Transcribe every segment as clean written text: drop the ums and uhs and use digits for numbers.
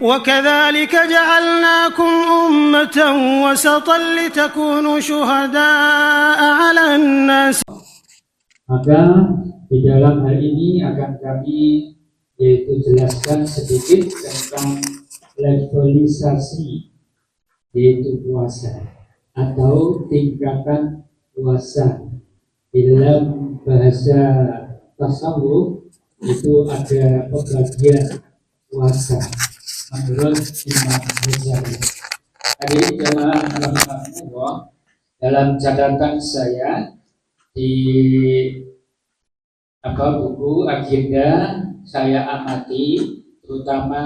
وكذلك جعلناكم أمة وسطا لتكونوا شهداء على الناس. Maka di dalam hal ini akan kami jelaskan sedikit tentang levelisasi yaitu puasa atau tingkatan puasa. Di dalam bahasa tasawuf itu ada pembagian puasa menurut Imam Ghazali. Tadi jemaah rahimahullah, dalam catatan saya di buku agenda saya amati, terutama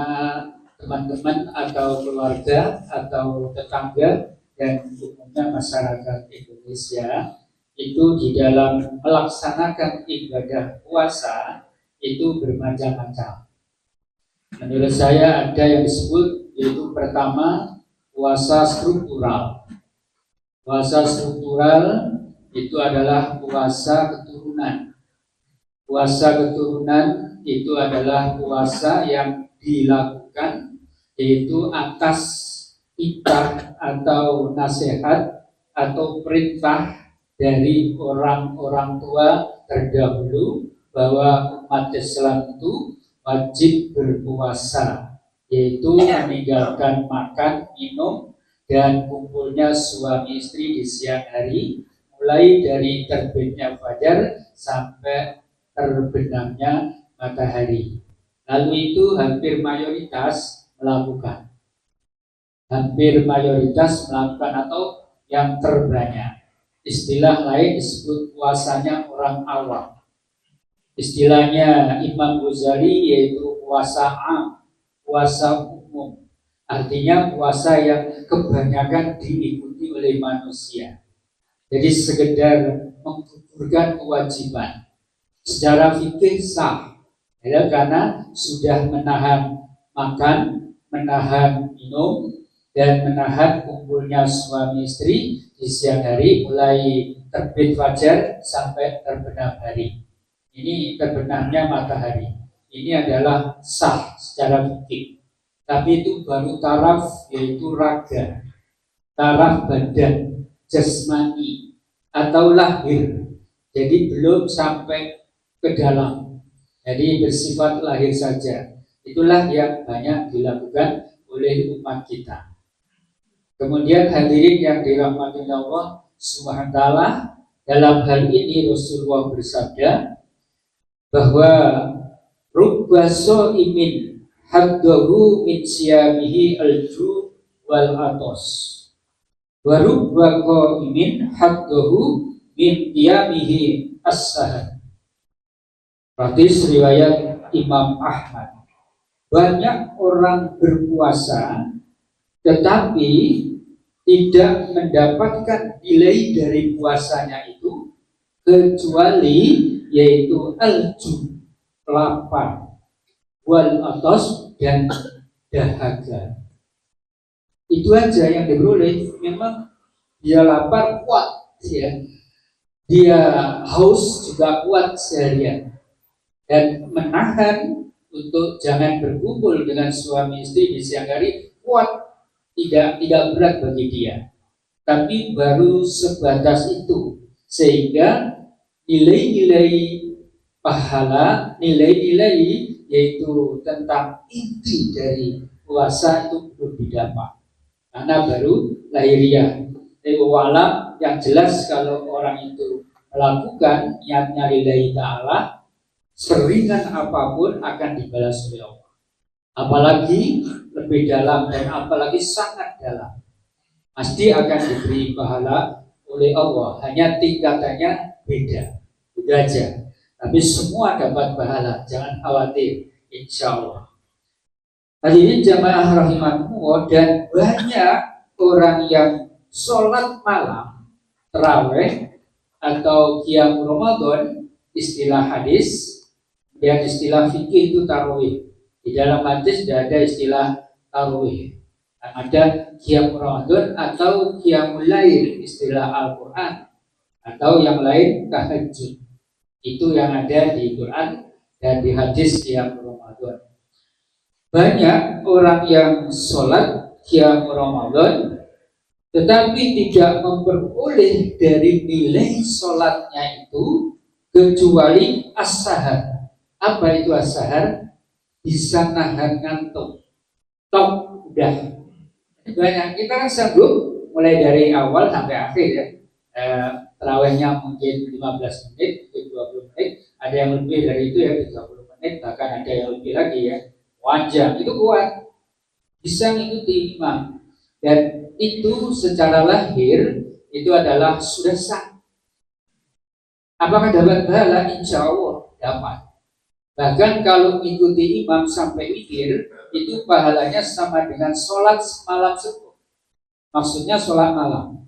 teman-teman atau keluarga atau tetangga dan umumnya masyarakat Indonesia itu di dalam melaksanakan ibadah puasa itu bermacam-macam. Menurut saya ada yang disebut yaitu pertama puasa struktural. Puasa struktural itu adalah puasa keturunan. Puasa keturunan itu adalah puasa yang dilakukan yaitu atas titah atau nasihat atau perintah dari orang-orang tua terdahulu bahwa umat Islam itu wajib berpuasa, yaitu meninggalkan makan, minum, dan kumpulnya suami istri di siang hari, mulai dari terbitnya fajar sampai terbenamnya matahari. Lalu itu hampir mayoritas melakukan atau yang terbanyak. Istilah lain disebut puasanya orang awam. Istilahnya Imam Ghazali yaitu puasa am, puasa umum. Artinya puasa yang kebanyakan diikuti oleh manusia. Jadi sekedar menggugurkan kewajiban. Secara fikih sah, ya, karena sudah menahan makan, menahan minum, dan menahan kumpulnya suami istri di siang hari mulai terbit fajar sampai terbenam hari. Ini terbenamnya matahari. Ini adalah sah secara fikih. Tapi itu baru taraf, yaitu raga, taraf badan, jasmani atau lahir. Jadi belum sampai ke dalam. Jadi bersifat lahir saja. Itulah yang banyak dilakukan oleh umat kita. Kemudian hadirin yang dirahmati Allah Subhanahu wa taala, dalam hal ini Rasulullah bersabda bahwa rubba shaimin haddahu min siyamihi al-ju' wal atos wa rubba qaimin haddahu min qiyamihi as-sahar. Hadis riwayat Imam Ahmad. Banyak orang berpuasa tetapi tidak mendapatkan nilai dari puasanya itu kecuali yaitu al-ju, lapar, wal atos, dan dahaga. Itu aja yang diperoleh. Memang dia lapar kuat, ya. Dia haus juga kuat seharian, dan menahan untuk jangan berkumpul dengan suami istri di siang hari kuat, tidak berat bagi dia. Tapi baru sebatas itu, sehingga nilai-nilai pahala, nilai-nilai yaitu tentang inti dari puasa itu belum didapat karena baru lahiriah. Walam yang jelas kalau orang itu melakukan niatnya lillahi ta'ala, seringan apapun akan dibalas oleh Allah. Apalagi lebih dalam dan apalagi sangat dalam, pasti akan diberi pahala oleh Allah. Hanya tingkatannya beda aja, tapi semua dapat pahala, jangan khawatir, insya Allah. Hadirin jamaah rahimahumullah, dan banyak orang yang sholat malam, tarawih atau qiyam Ramadan, istilah hadis dan istilah fikih itu tarawih. Di dalam hadis tidak ada istilah tarawih, ada qiyam Ramadan atau qiyamul lail, istilah Al-Quran, atau yang lain tahajud. Itu yang ada di Quran dan di hadis qiyam Ramadan. Banyak orang yang sholat qiyam Ramadan tetapi tidak memperoleh dari nilai sholatnya itu kecuali as-sahar. Apa itu as-sahar? Bisa nahan ngantuk. Tok, udah. Banyak kita kan sanggup mulai dari awal sampai akhir ya. Terawihnya mungkin 15 menit, mungkin 20 menit, ada yang lebih dari itu ya 30 menit, bahkan ada yang lebih lagi ya. Wajah itu kuat, bisa mengikuti imam, dan itu secara lahir itu adalah sudah sah. Apakah dapat pahala? Insya Allah dapat. Bahkan kalau mengikuti imam sampai witir, itu pahalanya sama dengan sholat malam subuh. Maksudnya sholat malam.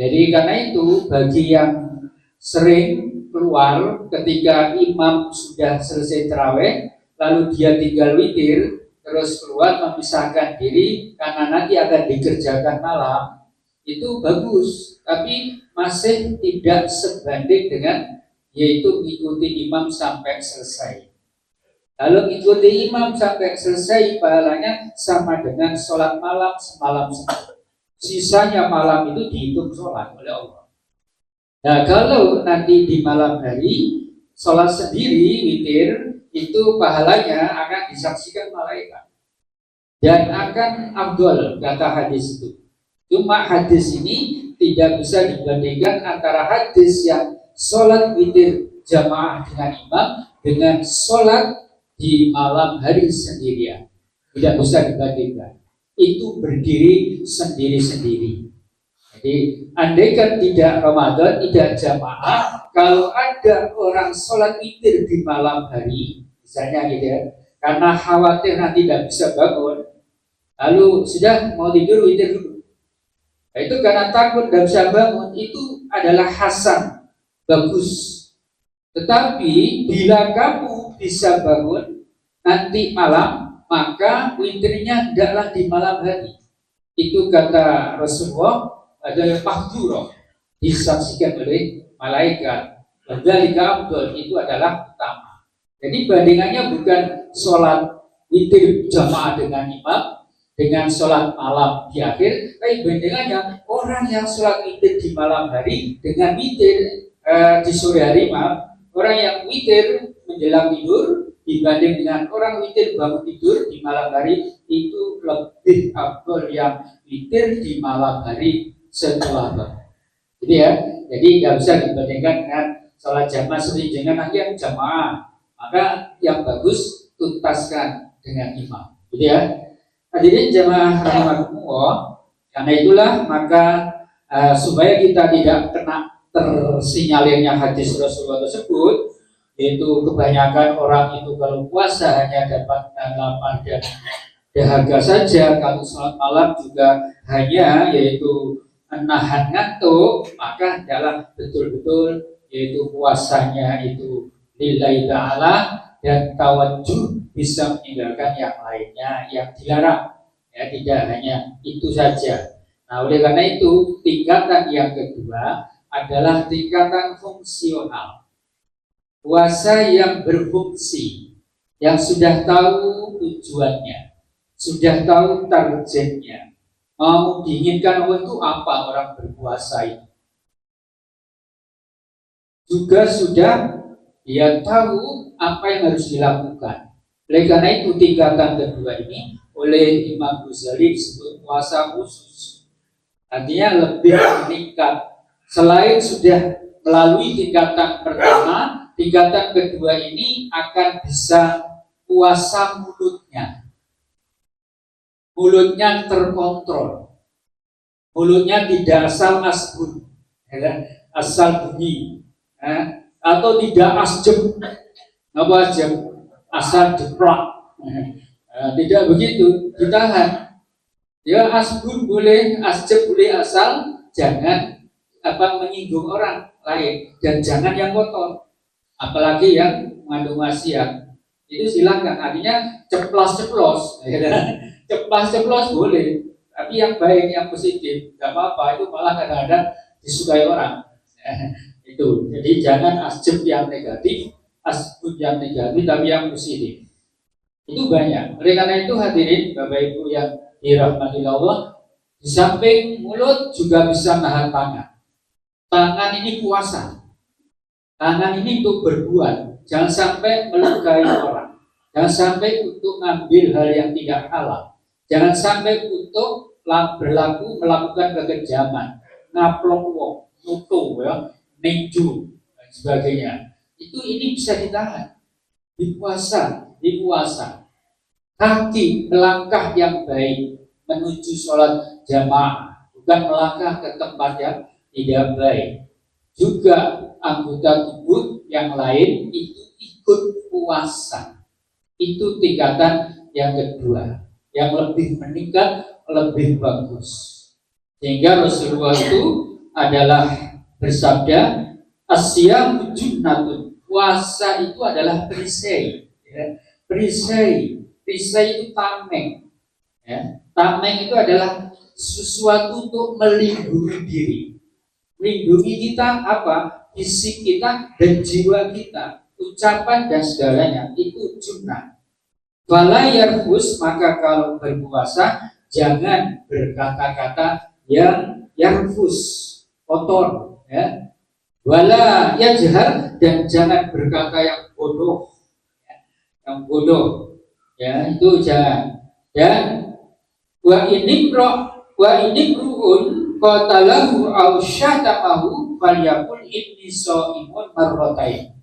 Jadi karena itu bagi yang sering keluar ketika imam sudah selesai terawih, lalu dia tinggal witir, terus keluar memisahkan diri karena nanti akan dikerjakan malam, itu bagus, tapi masih tidak sebanding dengan yaitu mengikuti imam sampai selesai. Kalau mengikuti imam sampai selesai, pahalanya sama dengan sholat malam semalam semalam. Sisanya malam itu dihitung sholat oleh Allah. Nah kalau nanti di malam hari sholat sendiri witir, itu pahalanya akan disaksikan malaikat dan akan afdol, kata hadis itu. Cuma hadis ini tidak bisa dibandingkan antara hadis yang sholat witir jamaah dengan imam dengan sholat di malam hari sendirian. Tidak bisa dibandingkan. Itu berdiri sendiri-sendiri. Jadi andaikan tidak Ramadan, tidak jamaah, kalau ada orang sholat witir di malam hari, misalnya gitu ya, karena khawatir nanti tidak bisa bangun, lalu sudah mau tidur witir dulu. Nah, itu karena takut tidak bisa bangun, itu adalah hasan, bagus. Tetapi bila kamu bisa bangun nanti malam, maka witirnya tidaklah di malam hari. Itu kata Rasulullah adalah mahdzurah, disaksikan oleh malaikat. Dzalika afdal, itu adalah utama. Jadi bandingannya bukan sholat witir jamaah dengan imam dengan sholat malam di akhir, tapi bandingannya orang yang sholat witir di malam hari dengan witir di sore hari, orang yang witir menjelang tidur dibanding dengan orang witir bangun tidur di malam hari, itu lebih afdal yang witir di malam hari setelah bangun. Jadi ya, jadi nggak bisa dibandingkan dengan sholat jamaah seperti dengan yang jamaah. Maka yang bagus tuntaskan dengan imam. Jadi ya, hadirin jamaah rahimakumullah. Karena itulah maka supaya kita tidak kena tersinyalirnya hadis Rasulullah tersebut, yaitu kebanyakan orang itu kalau puasa hanya dapat lapar dan dahaga saja, kalau sholat malam juga hanya yaitu menahan ngantuk, maka adalah betul-betul yaitu puasanya itu lillahi ta'ala dan tawajuh bisa meninggalkan yang lainnya yang dilarang. Ya, tidak hanya itu saja. Nah, oleh karena itu tingkatan yang kedua adalah tingkatan fungsional. Puasa yang berfungsi, yang sudah tahu tujuannya, sudah tahu targetnya, mau diinginkan untuk apa orang berpuasa itu. Juga sudah dia tahu apa yang harus dilakukan. Oleh karena itu tingkatan kedua ini oleh Imam Ghazali disebut puasa khusus. Artinya lebih meningkat. Selain sudah melalui tingkatan pertama, tingkatan kedua ini akan bisa puasa mulutnya. Mulutnya terkontrol. Mulutnya tidak asal asbun, asal bunyi, atau tidak asjem. Apa asjem? Asal jeplak. Tidak begitu, ditahan. Ya asbun boleh, asjem boleh, asal jangan menyinggung orang lain dan jangan yang kotor, apalagi yang mengandung maksiat. Itu silakan, artinya ceplos-ceplos, ceplos-ceplos boleh, tapi yang baik, yang positif, nggak apa-apa. Itu malah kadang-kadang disukai orang. Itu, jadi jangan asjem yang negatif, asbun yang negatif, tapi yang positif. Itu banyak. Oleh karena itu hadirin Bapak Ibu yang dirahmati Allah, di samping mulut juga bisa nahan tangan. Tangan ini puasa. Tangan ini untuk berbuat. Jangan sampai melukai orang. Jangan sampai untuk ngambil hal yang tidak halal. Jangan sampai untuk melakukan kekejaman, ngaplok wong, nutu, ya, ninju, dan sebagainya. Ini bisa ditahan. Dipuasa. Kaki melangkah yang baik menuju sholat jamaah, bukan melangkah ke tempat yang tidak baik. Juga anggota tubuh yang lain itu ikut puasa. Itu tingkatan yang kedua, yang lebih meningkat, lebih bagus. Sehingga Rasulullah itu adalah bersabda, asyamu junnatun. Puasa itu adalah perisai, ya. Perisai itu tameng, ya. Tameng itu adalah sesuatu untuk melindungi diri. Melindungi kita apa? Fisik kita dan jiwa kita, ucapan dan segalanya itu junnah. Wala yarfus, maka kalau berpuasa jangan berkata-kata yang yarfus, kotor, ya. Wala yajhar, dan jangan berkata yang bodoh, ya. Yang bodoh, ya, itu jangan. Dan wa inimruun qatalahu aw syatamahu falyaqul inni shaimun marratain.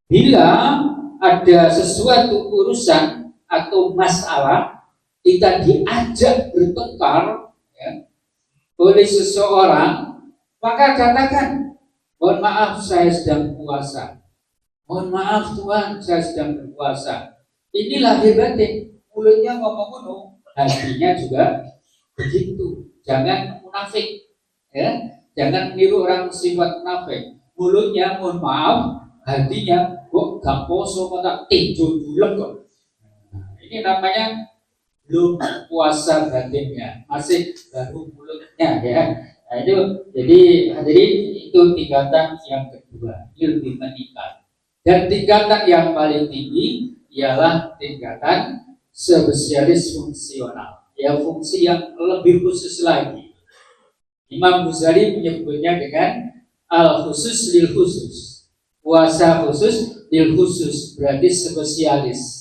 Bila ada sesuatu urusan atau masalah, kita diajak bertengkar, ya, oleh seseorang, maka katakan, mohon maaf saya sedang puasa, mohon maaf Tuhan saya sedang berpuasa. Ini lahir batin, mulutnya ngomong, hatinya juga begitu. Jangan munafik, ya, jangan niru orang sifat munafik. Mulutnya mohon maaf, hatinya kok gak poso, kok tak tidur bulan kok. Ini namanya belum puasa batinnya, masih baru mulutnya, ya. Nah, itu jadi hadirin, itu tingkatan yang kedua, ini lebih meningkat. Dan tingkatan yang paling tinggi ialah tingkatan spesialis fungsional, ya, fungsi yang lebih khusus lagi. Imam Ghazali menyebutnya dengan al khusus lil khusus, puasa khusus lil khusus, berarti spesialis.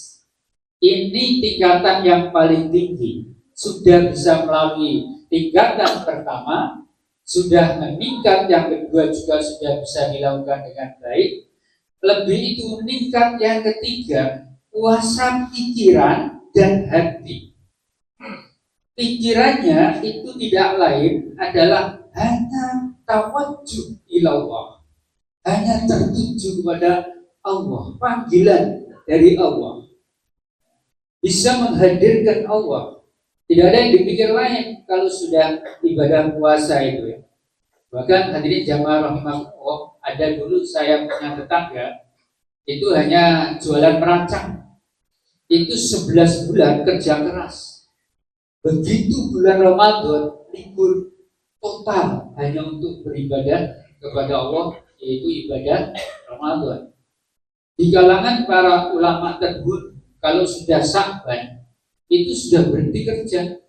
Ini tingkatan yang paling tinggi. Sudah bisa melalui tingkatan pertama, sudah meningkat, yang kedua juga sudah bisa dilakukan dengan baik. Lebih itu meningkat yang ketiga, puasa pikiran dan hati. Pikirannya itu tidak lain adalah hanya tawajjuh ilallah, hanya tertuju kepada Allah, panggilan dari Allah, bisa menghadirkan Allah. Tidak ada yang dipikir lain kalau sudah ibadah puasa itu, ya. Bahkan hadirin jamaah rahimahullah, ada dulu saya punya tetangga, itu hanya jualan merancang. Itu 11 bulan kerja keras. Begitu bulan Ramadan, libur total hanya untuk beribadah kepada Allah, yaitu ibadah Ramadan. Di kalangan para ulama tersebut, kalau sudah Sya'ban, itu sudah berhenti kerja.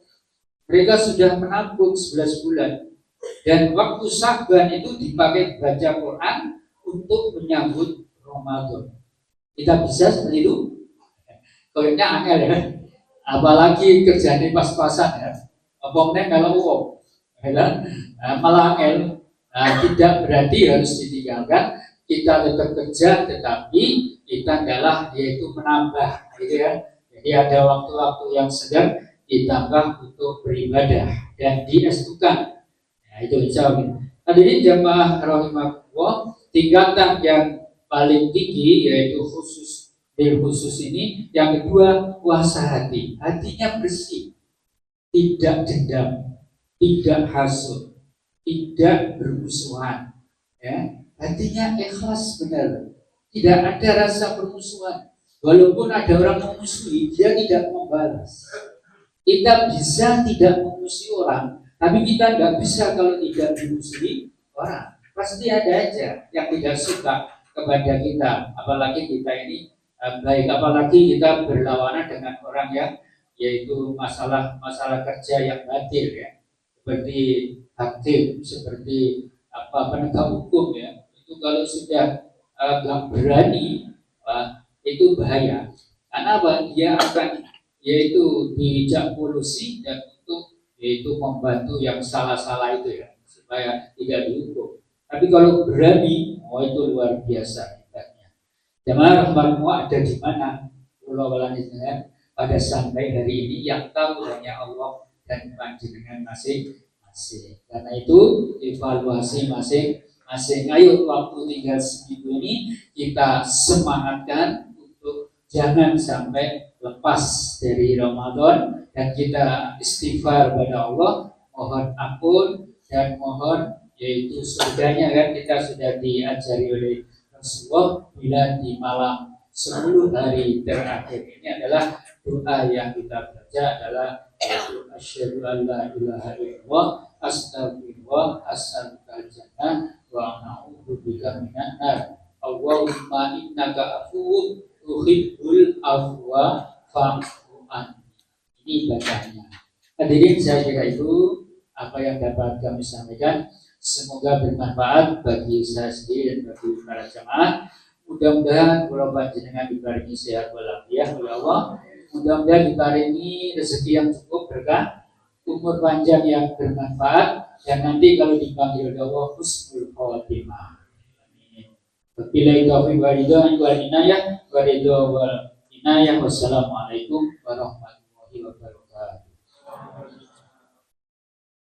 Mereka sudah menabung 11 bulan. Dan waktu Sya'ban itu dipakai baca Quran untuk menyambut Ramadan. Kita bisa seperti itu? Kayaknya angel, ya. Apalagi kerjanya pas-pasan, ya. Pokoknya kalau uang, ya, malah angel. Tidak berarti harus ditinggalkan. Kita tetap kerja, tetapi kita adalah yaitu menambah, gitu, ya. Jadi ada waktu-waktu yang sedang ditambah untuk beribadah dan diestukan. Nah, itu insyaallah. Hadirin jamaah rahimahullah, tingkatan yang paling tinggi yaitu khusus ini. Yang kedua, puasa hati. Hatinya bersih, tidak dendam, tidak hasud, tidak bermusuhan, ya. Hatinya ikhlas benar, tidak ada rasa permusuhan. Walaupun ada orang memusuhi, dia tidak membalas. Kita bisa tidak memusuhi orang, tapi kita tidak bisa kalau tidak memusuhi orang. Pasti ada aja yang tidak suka kepada kita, apalagi kita ini baik, apalagi kita berlawanan dengan orang yang yaitu masalah kerja yang batil ya, seperti hakim, seperti penegak hukum ya, itu kalau sudah nggak berani, itu bahaya. Karena apa? Dia akan yaitu dijak polusi dan untuk yaitu membantu yang salah-salah itu ya, supaya tidak dihukum. Tapi kalau berani, itu luar biasa. Jemaah rahmatmu ada di mana? Pulau Walanjingan pada sampai hari ini yang tahu hanya Allah dan panjenengan masing-masing. Karena itu evaluasi masing-masing. Ayo waktu tinggal seminggu ini kita semangatkan untuk jangan sampai lepas dari Ramadan dan kita istighfar pada Allah, mohon ampun dan mohon yaitu surganya kan kita sudah diajari oleh Rasulullah bila di malam 10 hari terakhir ini adalah doa yang kita baca adalah asyhadu an la ilaha illallah astagfirullah as'alukal jannah wa a'udzubika minan nar Allahumma innaka afuwwun tuhibbul afwa fa'fu anni. Ini bacanya. Hadirin, saya kira itu apa yang dapat kami sampaikan. Semoga bermanfaat bagi saya sendiri dan bagi para jemaah. Mudah-mudahan kula panjenengan diparingi sehat walafiat oleh Allah. Mudah-mudahan diparingi rezeki yang cukup berkah, umur panjang yang bermanfaat, dan nanti kalau dipanggil oleh Allah husnul khotimah. Amin. Wabillahi taufiq wal hidayah wal inayah. Wassalamualaikum warahmatullahi wabarakatuh.